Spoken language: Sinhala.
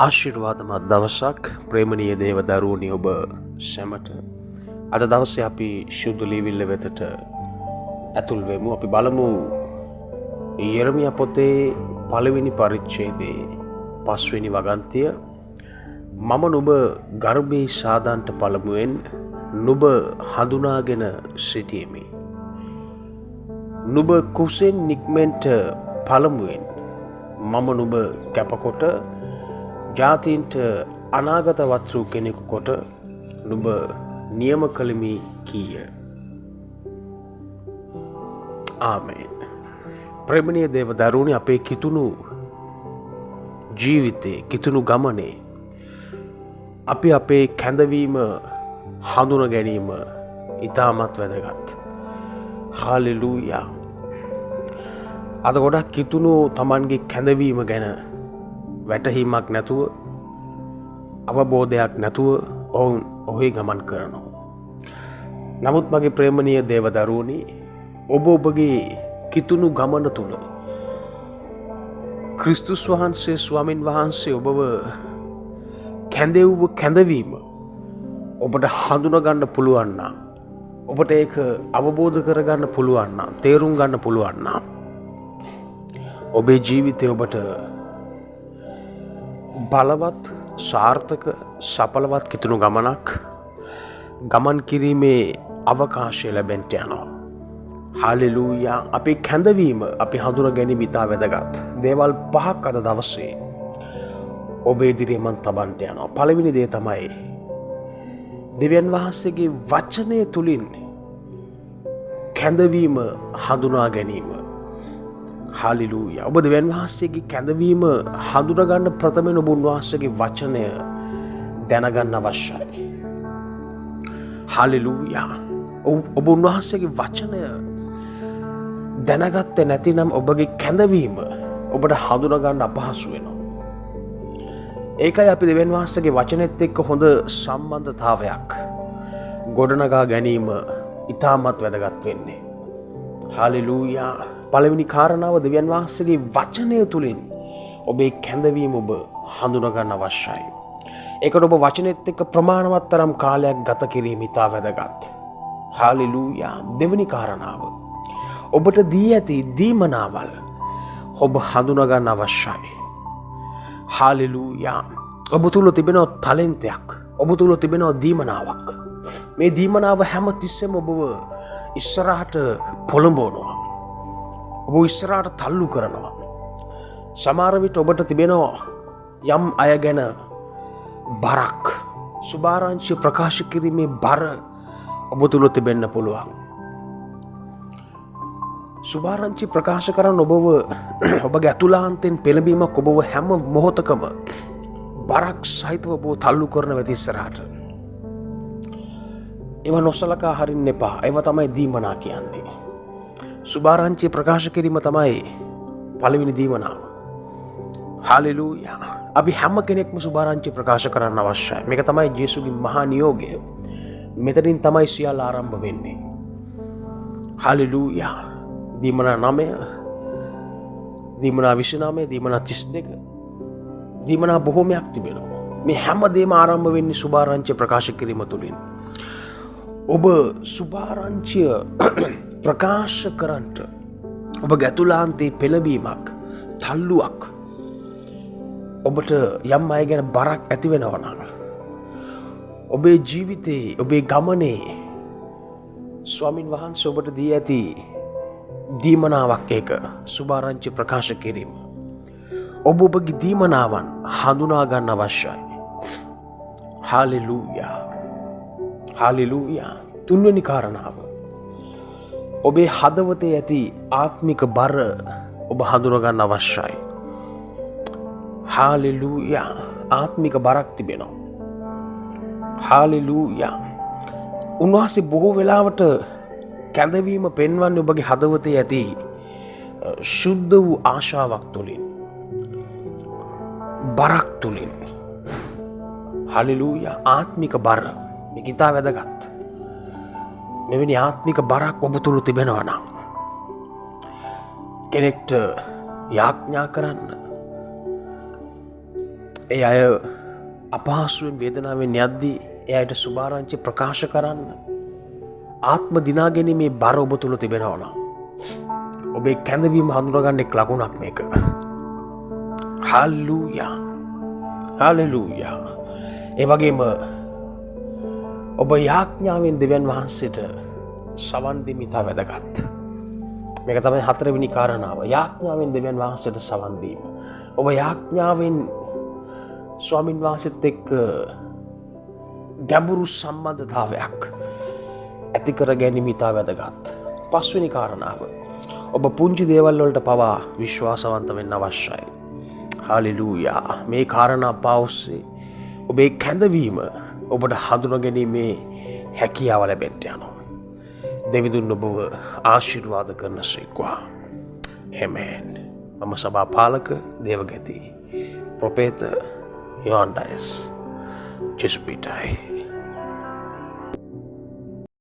ආශිර්වාදමත් දවසක් ප්‍රේමණීය දේව දරුවනි ඔබ සැමට. අද දවසේ අපි ශුද්ධ ලියවිල්ල වෙතට ඇතුල් වෙමු. අපි බලමු යෙරමියා පොතේ පළවෙනි පරිච්ඡේදයේ 5 වෙනි වගන්තිය. මම නුඹ ගර්භයේ සාදන්ට පළමුවෙන් නුඹ හඳුනාගෙන සිටියෙමි. නුඹ කුසෙන් නික්මෙන්ට පළමුවෙන් මම නුඹ කැපකොට ජාතීන්ට අනාගත වත්රු කෙනෙකු කොට නුඹ නියම කළමි කීය. ආමේන්. ප්‍රේමණීය දේව දරුවනි, අපේ කිතුණු ජීවිතේ, කිතුණු ගමනේ අපි අපේ කැඳවීම හඳුනා ගැනීම ඉතාමත් වැදගත්. හාලෙලූයා. අද ගොඩක් කිතුණු Tamanගේ කැඳවීම ගැන වැටහීමක් නැතුව, අවබෝධයක් නැතුව ඔවුන් ඔහි ගමන් කරනවා. නමුත් මගේ ප්‍රේමණීය දේව දරුවනි, ඔබගේ කිතුණු ගමන තුල ක්‍රිස්තුස් වහන්සේ ස්වාමින් වහන්සේ ඔබව කැඳෙව්ව කැඳවීම ඔබට හඳුනා ගන්න පුළුවන් නම්, ඔබට ඒක අවබෝධ කරගන්න පුළුවන් නම්, තේරුම් ගන්න පුළුවන් නම්, ඔබේ ජීවිතය ඔබට බලවත්, සාර්ථක, සඵලවත් කිතුණු ගමනක් ගමන් කිරීමේ අවකාශය ලැබෙන්නට යනවා. හාලෙලූයා. අපේ කැඳවීම අපි හඳුනා ගැනීම ඉතා වැදගත්. දේවල් 5ක් අද දවසේ ඔබේ ඉදිරියේ මම තබන්නට යනවා. පළවෙනි දේ තමයි දෙවියන් වහන්සේගේ වචනය තුලින් කැඳවීම හඳුනා ගැනීම. හාලෙලූයා. ඔබ දෙවියන් වහන්සේගේ කැඳවීම හඳුනා ගන්න ප්‍රථමයෙන් ඔබ උන්වහන්සේගේ වචනය දැනගන්න අවශ්‍යයි. හාලෙලූයා. ඔබ උන්වහන්සේගේ වචනය දැනගත්තේ නැතිනම් ඔබගේ කැඳවීම ඔබට හඳුනා ගන්න අපහසු වෙනවා. ඒකයි අපි දෙවියන් වහන්සේගේ වචනෙත් එක්ක හොඳ සම්බන්ධතාවයක් ගොඩනගා ගැනීම ඉතාමත් වැදගත් වෙන්නේ. හාලෙලූයා. පළවෙනි කාරණාව, දෙවියන් වහන්සේගේ වචනය තුලින් ඔබේ කැඳවීම ඔබ හඳුනා ගන්න අවශ්‍යයි. ඒකට ඔබ වචනෙත් එක්ක ප්‍රමාණවත් තරම් කාලයක් ගත කිරීම ඉතා වැදගත්. හාලෙලූයා. දෙවෙනි කාරණාව, ඔබට දී ඇති දීමනාවල් ඔබ හඳුනා ගන්න අවශ්‍යයි. හාලෙලූයා. ඔබ තුල තිබෙන ටැලන්ටයක්, ඔබ තුල තිබෙන දීමනාවක්. මේ දීමනාව හැම තිස්සෙම ඔබව ඉස්සරහට පොළඹවනවා. ඔබ ඉස්සරහට තල්ලු කරනවා. සමහර විට ඔබට තිබෙනවා යම් අය ගැන බරක්, සුභාරංචි ප්‍රකාශ කිරීමේ බර ඔබ තුල තිබෙන්න පුළුවන්. සුභාරංචි ප්‍රකාශ කරන ඔබගේ අතුලාන්තෙන් පෙළඹීමක් ඔබව හැම මොහොතකම බරක් සහිතව ඔබ තල්ලු කරන වෙත ඉස්සරහට. ඒව නොසලකා හරින්න එපා. ඒව තමයි දීමනා කියන්නේ. සුභාරංචි ප්‍රකාශ කිරීම තමයි පළවෙනි දීමනාව. හාලෙලූයා. අපි හැම කෙනෙක්ම සුභාරංචි ප්‍රකාශ කරන්න අවශ්‍යයි. මේක තමයි යේසුගේ මහා නියෝගය. මෙතනින් තමයි සියල්ල ආරම්භ වෙන්නේ. හාලෙලූයා. දීමනා 9, දීමනා 29, දීමනා 32, දීමනා බොහෝමයක් තිබෙනවා. මේ හැම දෙයක්ම ආරම්භ වෙන්නේ සුභාරංචි ප්‍රකාශ කිරීම තුලින්. ඔබ සුභාරංචිය ප්‍රකාශ කරන්නට ඔබගේ ඇතුළාන්තයේ පෙළඹීමක්, තල්ලුවක්, ඔබට යම් අය ගැන බරක් ඇති වෙනවා නම්, ඔබේ ජීවිතේ, ඔබේ ගමනේ ස්වාමින් වහන්සේ ඔබට දී ඇති දීමනාවක්, ඒක සුභාරංචි ප්‍රකාශ කිරීම. ඔබගේ දීමනාවන් හඳුනා ගන්න අවශ්‍යයි. හාලෙලූයා. හාලෙලූයා. තුන්වෙනි කාරණාව, ඔබේ හදවතේ ඇති ආත්මික බර ඔබ හඳුනා ගන්න අවශ්‍යයි. හාලෙලූයා. ආත්මික බරක් තිබෙනවා. හාලෙලූයා. උන්වහන්සේ බොහෝ වෙලාවට කැඳවීම පෙන්වන්නේ ඔබගේ හදවතේ ඇති ශුද්ධ වූ ආශාවක් තුළින්, බරක් තුළින්. හාලෙලූයා. ආත්මික බර මේක ඉතා වැදගත්. මෙවැනි ආත්මික බරක් ඔබ තුළ තිබෙනවා නම් කෙනෙක්ට යාඥා කරන්න, ඒ අය අපහසුවෙන් වේදනාවෙන් යද්දී ඒ අයට සුභාරංචි ප්‍රකාශ කරන්න ආත්ම දිනාගැනීමේ බර ඔබ තුළ තිබෙනවා නම් ඔබේ කැඳවීම හඳුනගන්න එක් ලකුණක් මේක. හල්ලූයා හල්ලූයා. ඒ වගේම ඔබ යාඥාවෙන් දෙවියන් වහන්සේට සවන් දීම ඉතා වැදගත්. මේක තමයි 4 වෙනි කාරණාව. යාඥාවෙන් දෙවියන් වහන්සේට සවන් දීම. ඔබ යාඥාවෙන් ස්වාමින් වහන්සේත් එක්ක ගැඹුරු සම්බන්ධතාවයක් ඇති කර ගැනීම ඉතා වැදගත්. 5 වෙනි කාරණාව. ඔබ පුංචි දේවල් වලට පවා විශ්වාසවන්ත වෙන්න අවශ්‍යයි. හාලෙලූයා. මේ කාරණා පාවොස්සේ ඔබේ කැඳවීම ඔබට හඳුනා ගැනීමේ හැකියාව ලැබෙන්න යනවා. දෙවිඳුන් ඔබව ආශිර්වාද කරන සේක්වා. ආමේන්. මම සභා පාලක දේවගති ප්‍රොපේත යොහන්ඩයස් ජෙසුපිටයි.